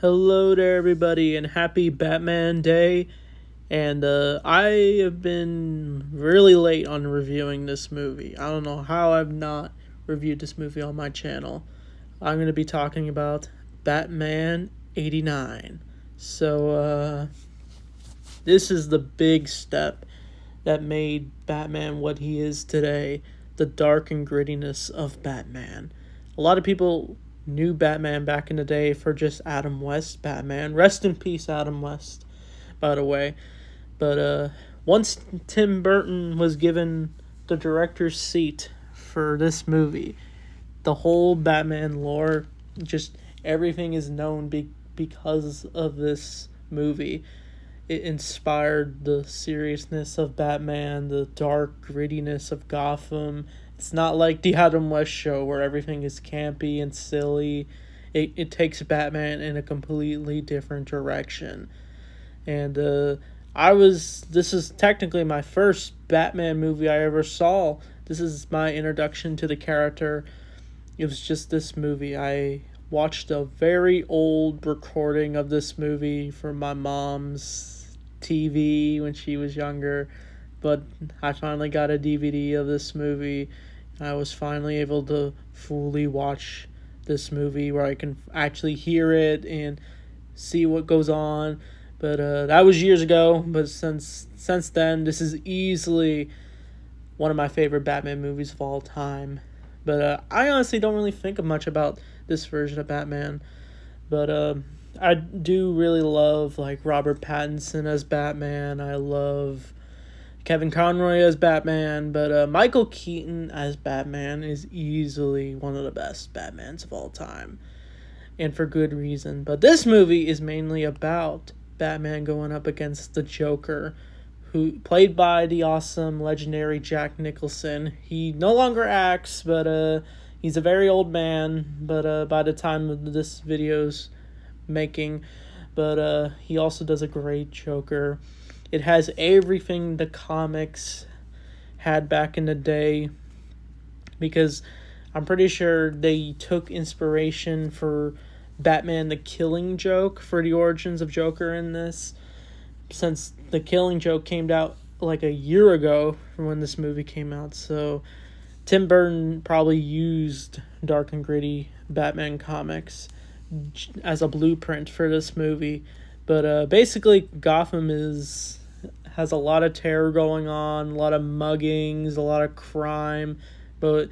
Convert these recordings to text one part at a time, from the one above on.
Hello there, everybody, and happy Batman Day. And I have been really late on reviewing this movie. I don't know how I've not reviewed this movie on my channel. I'm going to be talking about Batman 89. So, this is the big step that made Batman what he is today, the dark and grittiness of Batman. A lot of people knew Batman back in the day for just Adam West Batman. Rest in peace, Adam West, by the way. But once Tim Burton was given the director's seat for this movie, the whole Batman lore, just everything is known because of this movie. It inspired the seriousness of Batman, the dark grittiness of Gotham. It's not like the Adam West show where everything is campy and silly. It takes Batman in a completely different direction. And this is technically my first Batman movie I ever saw. This is my introduction to the character. It was just this movie. I watched a very old recording of this movie from my mom's TV when she was younger, but I finally got a DVD of this movie. I was finally able to fully watch this movie where I can actually hear it and see what goes on. But that was years ago. But since then, this is easily one of my favorite Batman movies of all time. But I honestly don't really think much about this version of Batman. But I do really love like Robert Pattinson as Batman. I love Kevin Conroy as Batman. But Michael Keaton as Batman is easily one of the best Batmans of all time. And for good reason. But this movie is mainly about Batman going up against the Joker, who played by the awesome, legendary Jack Nicholson. He no longer acts, but he's a very old man. But by the time of this video's making, but he also does a great Joker. It has everything the comics had back in the day, because I'm pretty sure they took inspiration for Batman the Killing Joke for the origins of Joker in this, since the Killing Joke came out like a year ago from when this movie came out. So Tim Burton probably used dark and gritty Batman comics as a blueprint for this movie. But basically Gotham has a lot of terror going on, a lot of muggings, a lot of crime, but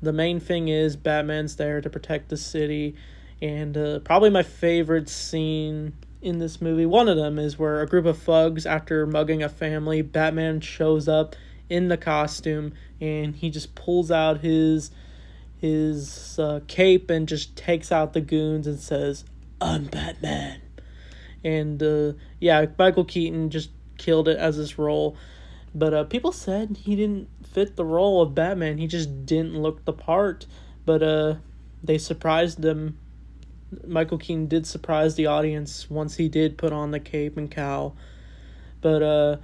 the main thing is Batman's there to protect the city. And probably my favorite scene in this movie, one of them, is where a group of thugs, after mugging a family, Batman shows up in the costume and he just pulls out his cape and just takes out the goons and says, "I'm Batman." And Michael Keaton just killed it as this role. But people said he didn't fit the role of Batman. He just didn't look the part. But they surprised him. Michael Keaton did surprise the audience once he did put on the cape and cowl. But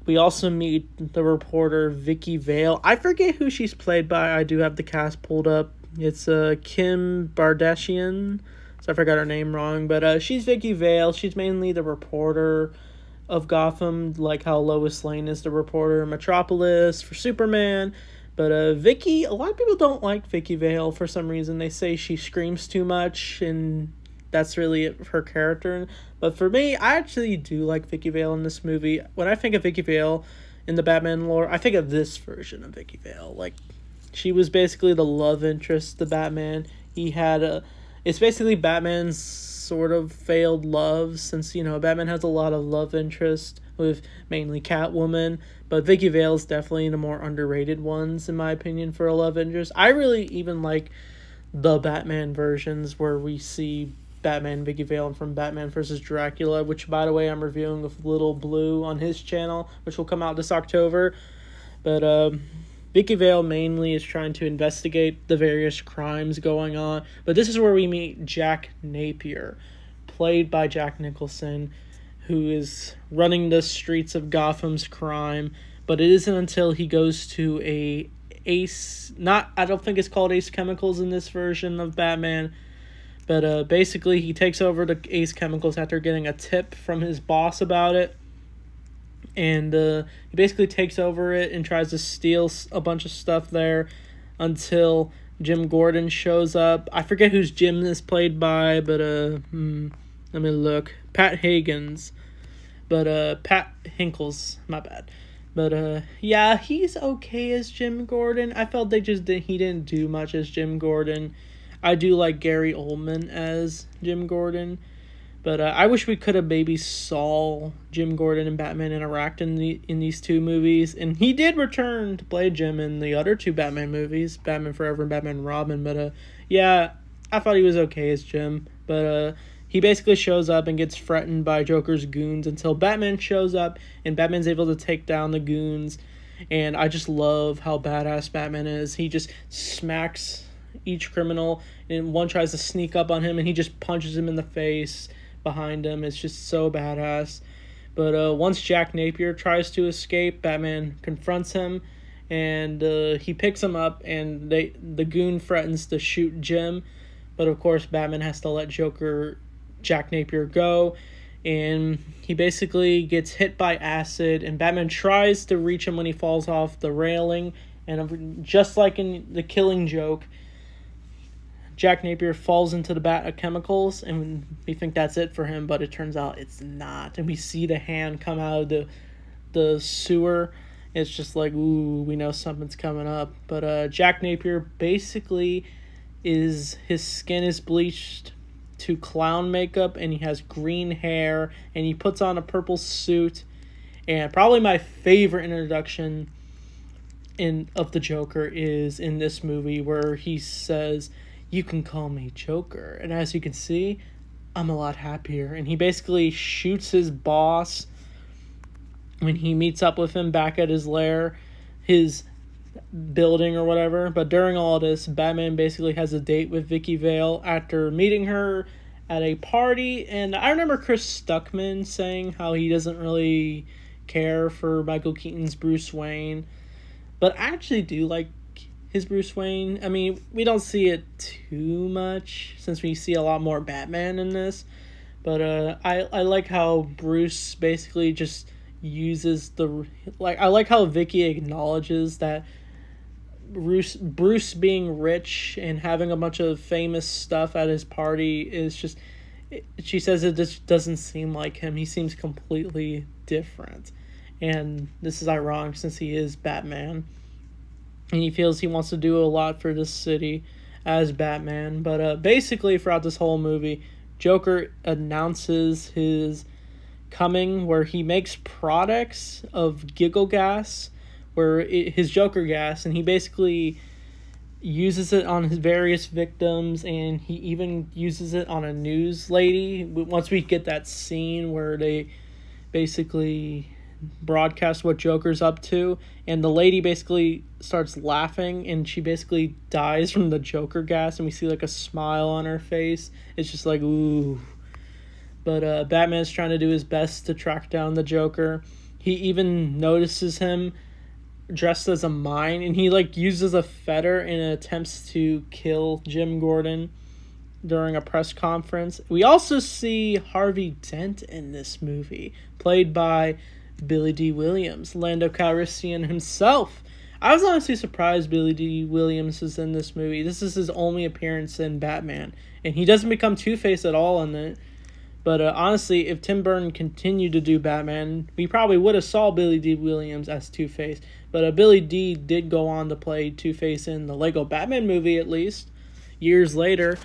we also meet the reporter Vicky Vale. I forget who she's played by. I do have the cast pulled up. It's Kim Kardashian. So I forgot her name wrong. But she's Vicky Vale. She's mainly the reporter of Gotham, like how Lois Lane is the reporter in Metropolis for Superman. But Vicky, a lot of people don't like Vicky Vale for some reason. They say she screams too much, and that's really it for her character. But for me, I actually do like Vicky Vale in this movie. When I think of Vicky Vale in the Batman lore, I think of this version of Vicky Vale. Like, she was basically the love interest to Batman. It's basically Batman's sort of failed love, since, Batman has a lot of love interest with mainly Catwoman, but Vicky Vale is definitely the more underrated ones, in my opinion, for a love interest. I really even like the Batman versions where we see Batman and Vicky Vale from Batman vs. Dracula, which, by the way, I'm reviewing with Little Blue on his channel, which will come out this October. But Vicky Vale mainly is trying to investigate the various crimes going on. But this is where we meet Jack Napier, played by Jack Nicholson, who is running the streets of Gotham's crime. But it isn't until he goes to I don't think it's called Ace Chemicals in this version of Batman, But basically, he takes over the Ace Chemicals after getting a tip from his boss about it. And he basically takes over it and tries to steal a bunch of stuff there until Jim Gordon shows up. I forget whose Jim is played by, but let me look. Pat Higgins. But Pat Hinkles, my bad. But yeah, he's okay as Jim Gordon. I felt he didn't do much as Jim Gordon. I do like Gary Oldman as Jim Gordon. But I wish we could have maybe saw Jim Gordon and Batman interact in these two movies. And he did return to play Jim in the other two Batman movies, Batman Forever and Batman and Robin. But yeah, I thought he was okay as Jim. But he basically shows up and gets threatened by Joker's goons until Batman shows up and Batman's able to take down the goons. And I just love how badass Batman is. He just smacks each criminal and one tries to sneak up on him and he just punches him in the face behind him. It's just so badass. But once Jack Napier tries to escape, Batman confronts him and he picks him up and the goon threatens to shoot Jim, but of course Batman has to let Jack Napier go, and he basically gets hit by acid and Batman tries to reach him when he falls off the railing, and just like in The Killing Joke, Jack Napier falls into the vat of chemicals, and we think that's it for him, but it turns out it's not. And we see the hand come out of the sewer. It's just like, ooh, we know something's coming up. But Jack Napier basically his skin is bleached to clown makeup, and he has green hair, and he puts on a purple suit. And probably my favorite introduction of the Joker is in this movie, where he says, "You can call me Joker." And as you can see, I'm a lot happier. And he basically shoots his boss when he meets up with him back at his lair, his building or whatever. But during all this, Batman basically has a date with Vicky Vale after meeting her at a party. And I remember Chris Stuckman saying how he doesn't really care for Michael Keaton's Bruce Wayne. But I actually do like his Bruce Wayne. I mean, we don't see it too much since we see a lot more Batman in this. But I like how Bruce basically just uses I like how Vicky acknowledges that Bruce being rich and having a bunch of famous stuff at his party is just, she says it just doesn't seem like him. He seems completely different. And this is ironic since he is Batman. And he feels he wants to do a lot for this city as Batman. But basically, throughout this whole movie, Joker announces his coming, where he makes products of giggle gas, his Joker gas, and he basically uses it on his various victims, and he even uses it on a news lady. Once we get that scene where they basically broadcast what Joker's up to, and the lady basically starts laughing, and she basically dies from the Joker gas, and we see like a smile on her face. It's just like, ooh. But Batman's trying to do his best to track down the Joker. He even notices him dressed as a mime, and he like uses a feather and attempts to kill Jim Gordon during a press conference. We also see Harvey Dent in this movie, played by Billy D. Williams, Lando Calrissian himself. I was honestly surprised Billy D. Williams is in this movie. This is his only appearance in Batman, and he doesn't become Two-Face at all in it. But honestly, if Tim Burton continued to do Batman, we probably would have saw Billy D. Williams as Two-Face. But Billy D. did go on to play Two-Face in the Lego Batman movie, at least, years later.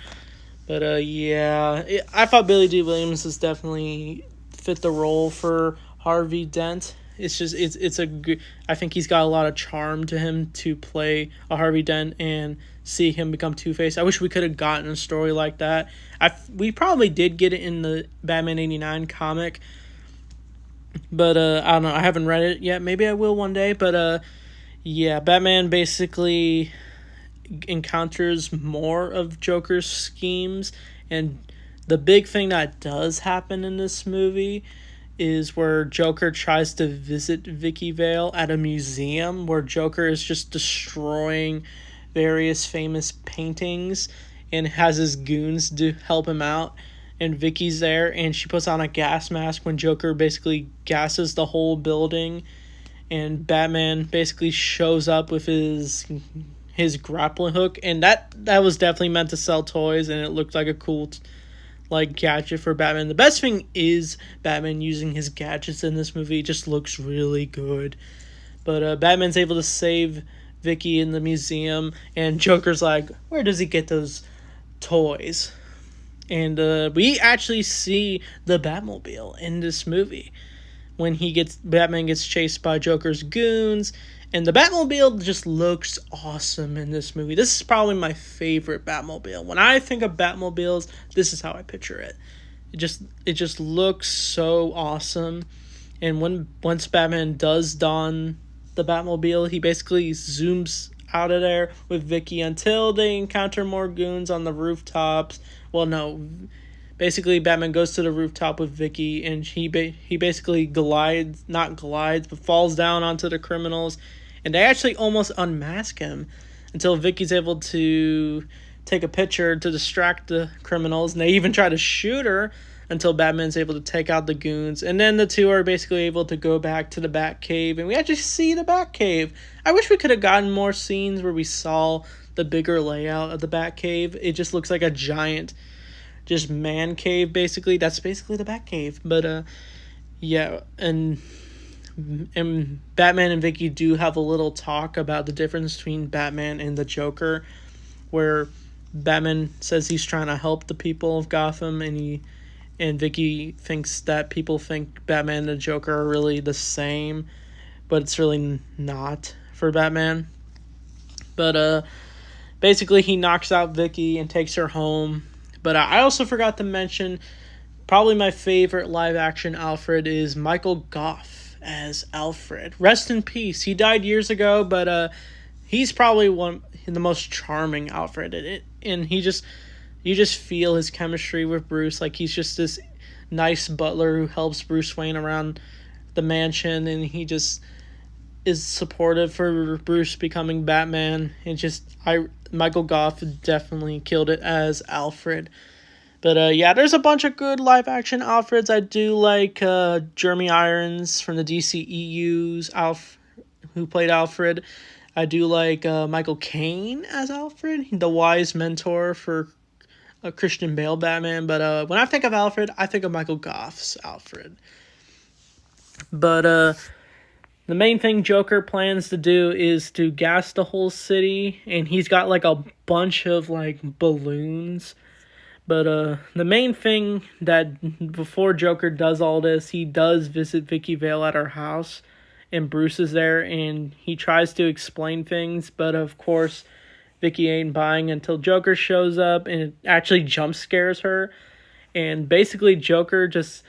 But I thought Billy D. Williams has definitely fit the role for Harvey Dent. It's just, it's a good, I think he's got a lot of charm to him to play a Harvey Dent and see him become Two-Face. I wish we could have gotten a story like that. We probably did get it in the Batman 89 comic, but I don't know, I haven't read it yet. Maybe I will one day. But Batman basically encounters more of Joker's schemes, and the big thing that does happen in this movie is where Joker tries to visit Vicky Vale at a museum where Joker is just destroying various famous paintings, and has his goons to help him out. And Vicky's there, and she puts on a gas mask when Joker basically gasses the whole building. And Batman basically shows up with his grappling hook, and that was definitely meant to sell toys, and it looked like a cool like gadget for Batman. The best thing is Batman using his gadgets in this movie. It just looks really good. But Batman's able to save Vicky in the museum, and Joker's like, where does he get those toys? And we actually see the Batmobile in this movie when Batman gets chased by Joker's goons, and the Batmobile just looks awesome in this movie. This is probably my favorite Batmobile. When I think of Batmobiles, this is how I picture it. It just looks so awesome. And once Batman does don the Batmobile, he basically zooms out of there with Vicky until they encounter more goons on the rooftops. Well, no, basically Batman goes to the rooftop with Vicky, and he basically falls down onto the criminals, and they actually almost unmask him until Vicky's able to take a picture to distract the criminals, and they even try to shoot her until Batman's able to take out the goons. And then the two are basically able to go back to the Batcave, and we actually see the Batcave. I wish we could have gotten more scenes where we saw the bigger layout of the Batcave. It just looks like a giant just man cave, basically. That's basically the Batcave. But yeah, and Batman and Vicky do have a little talk about the difference between Batman and the Joker, where Batman says he's trying to help the people of Gotham, and Vicky thinks that people think Batman and the Joker are really the same, but it's really not for Batman. But basically he knocks out Vicky and takes her home. But I also forgot to mention, probably my favorite live-action Alfred is Michael Gough as Alfred. Rest in peace. He died years ago, but he's probably the most charming Alfred. And you just feel his chemistry with Bruce. Like, he's just this nice butler who helps Bruce Wayne around the mansion, and he just is supportive for Bruce becoming Batman. Michael Gough definitely killed it as Alfred. But yeah, there's a bunch of good live action Alfreds. I do like Jeremy Irons from the DCEU's who played Alfred. I do like Michael Caine as Alfred, the wise mentor for Christian Bale Batman. But when I think of Alfred, I think of Michael Gough's Alfred. But the main thing Joker plans to do is to gas the whole city, and he's got like a bunch of like balloons. But the main thing that before Joker does all this, he does visit Vicky Vale at her house, and Bruce is there, and he tries to explain things, but of course Vicky ain't buying until Joker shows up, and it actually jump scares her. And basically Joker just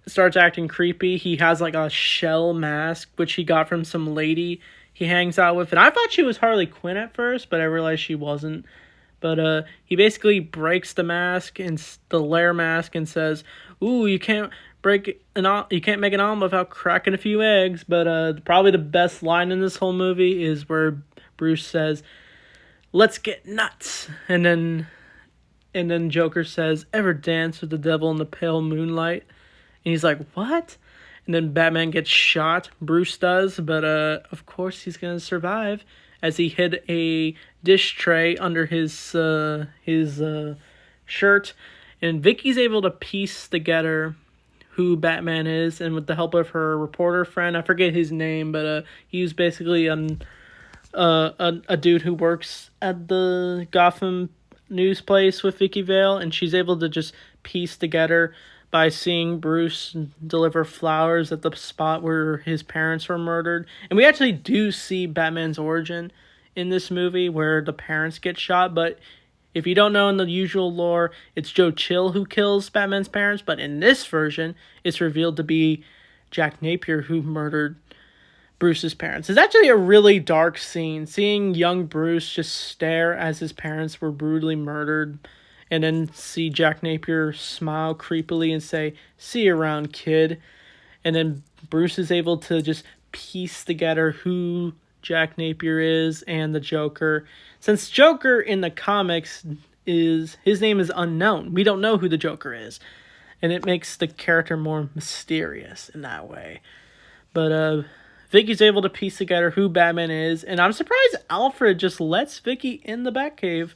starts acting creepy. He has like a shell mask, which he got from some lady he hangs out with. And I thought she was Harley Quinn at first, but I realized she wasn't. But he basically breaks the mask, and the lair mask, and says, "Ooh, you can't make an omelet without cracking a few eggs." But probably the best line in this whole movie is where Bruce says, "Let's get nuts." And then Joker says, "Ever dance with the devil in the pale moonlight?" And he's like, "What?" And then Batman gets shot. Bruce does, but of course he's gonna survive, as he hid a dish tray under his shirt. And Vicky's able to piece together who Batman is, and with the help of her reporter friend, I forget his name, but he was basically a dude who works at the Gotham news place with Vicky Vale, and she's able to just piece together by seeing Bruce deliver flowers at the spot where his parents were murdered. And we actually do see Batman's origin in this movie, where the parents get shot. But if you don't know, in the usual lore, it's Joe Chill who kills Batman's parents. But in this version, it's revealed to be Jack Napier who murdered Bruce's parents. It's actually a really dark scene, seeing young Bruce just stare as his parents were brutally murdered, and then see Jack Napier smile creepily and say, "See you around, kid." And then Bruce is able to just piece together who Jack Napier is and the Joker. Since Joker in the comics his name is unknown. We don't know who the Joker is, and it makes the character more mysterious in that way. But Vicky's able to piece together who Batman is, and I'm surprised Alfred just lets Vicky in the Batcave.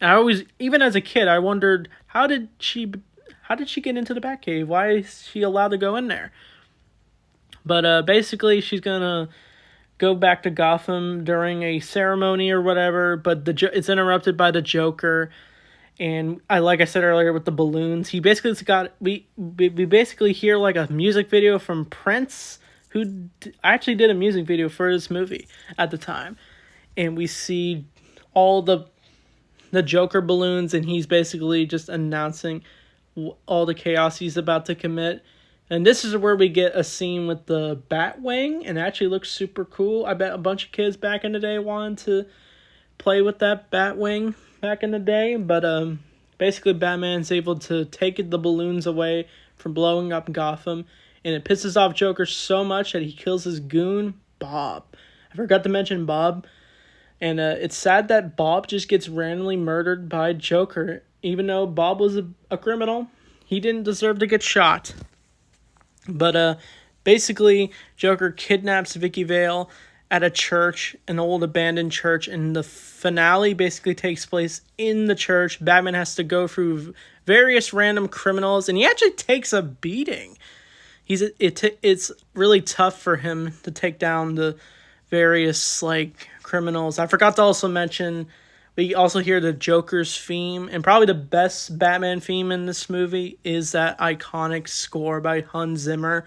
And I always, even as a kid, I wondered how did she get into the Batcave? Why is she allowed to go in there? But basically, she's gonna go back to Gotham during a ceremony or whatever. But it's interrupted by the Joker, and like I said earlier with the balloons, he basically we basically hear like a music video from Prince, who actually did a music video for this movie at the time, and we see all the Joker balloons, and he's basically just announcing all the chaos he's about to commit. And this is where we get a scene with the Batwing, and it actually looks super cool. I bet a bunch of kids back in the day wanted to play with that Batwing back in the day. But basically Batman's able to take the balloons away from blowing up Gotham, and it pisses off Joker so much that he kills his goon, Bob. I forgot to mention Bob. And it's sad that Bob just gets randomly murdered by Joker. Even though Bob was a criminal, he didn't deserve to get shot. But basically, Joker kidnaps Vicky Vale at a church, an old abandoned church, and the finale basically takes place in the church. Batman has to go through various random criminals, and he actually takes a beating. It's really tough for him to take down the various criminals. I forgot to also mention, we also hear the Joker's theme, and probably the best Batman theme in this movie is that iconic score by Hans Zimmer,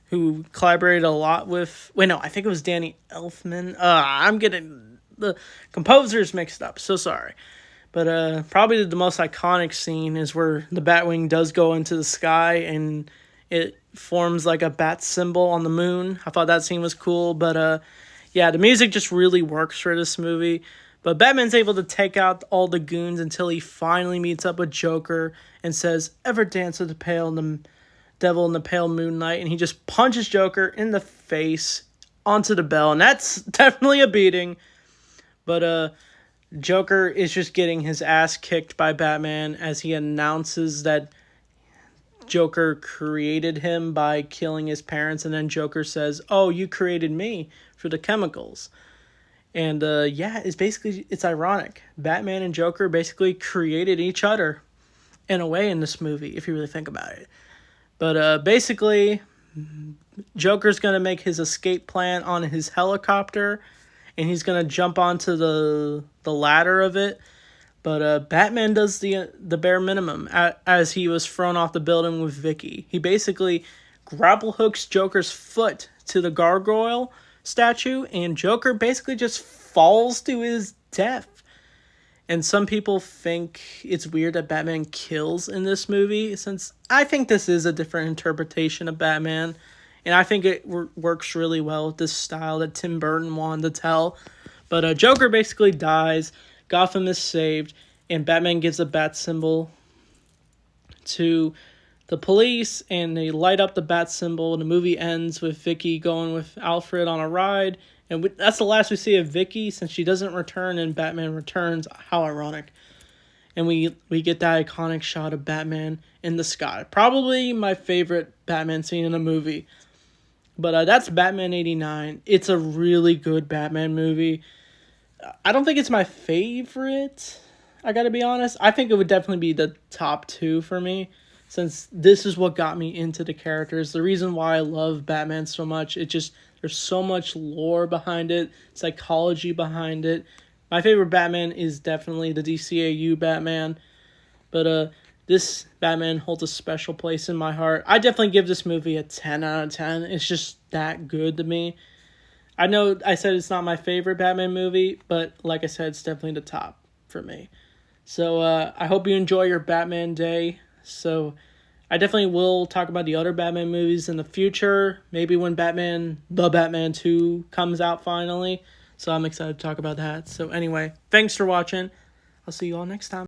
who collaborated a lot with, I think it was Danny Elfman. I'm getting the composers mixed up, so sorry. But probably the most iconic scene is where the Batwing does go into the sky, and it forms like a bat symbol on the moon. I thought that scene was cool, but yeah, the music just really works for this movie. But Batman's able to take out all the goons until he finally meets up with Joker and says, "Ever dance with the devil in the pale moonlight?" And he just punches Joker in the face onto the bell. And that's definitely a beating. But Joker is just getting his ass kicked by Batman as he announces that Joker created him by killing his parents. And then Joker says, "Oh, you created me for the chemicals." And yeah, it's ironic. Batman and Joker basically created each other in a way in this movie, if you really think about it. But basically, Joker's going to make his escape plan on his helicopter, and he's going to jump onto the ladder of it. But Batman does the bare minimum as he was thrown off the building with Vicky. He basically grapple hooks Joker's foot to the gargoyle statue, and Joker basically just falls to his death. And some people think it's weird that Batman kills in this movie, since I think this is a different interpretation of Batman, and I think it works really well with this style that Tim Burton wanted to tell. But Joker basically dies, Gotham is saved, and Batman gives a bat symbol to the police, and they light up the bat symbol, and the movie ends with Vicky going with Alfred on a ride, and that's the last we see of Vicky, since she doesn't return in Batman Returns. How ironic. And we get that iconic shot of Batman in the sky. Probably my favorite Batman scene in a movie. But that's Batman 89. It's a really good Batman movie. I don't think it's my favorite, I gotta be honest. I think it would definitely be the top 2 for me, since this is what got me into the characters. The reason why I love Batman so much, there's so much lore behind it, psychology behind it. My favorite Batman is definitely the DCAU Batman, but this Batman holds a special place in my heart. I definitely give this movie a 10 out of 10. It's just that good to me. I know I said it's not my favorite Batman movie, but like I said, it's definitely the top for me. So I hope you enjoy your Batman day. So I definitely will talk about the other Batman movies in the future. Maybe when The Batman 2 comes out finally. So I'm excited to talk about that. So anyway, thanks for watching. I'll see you all next time.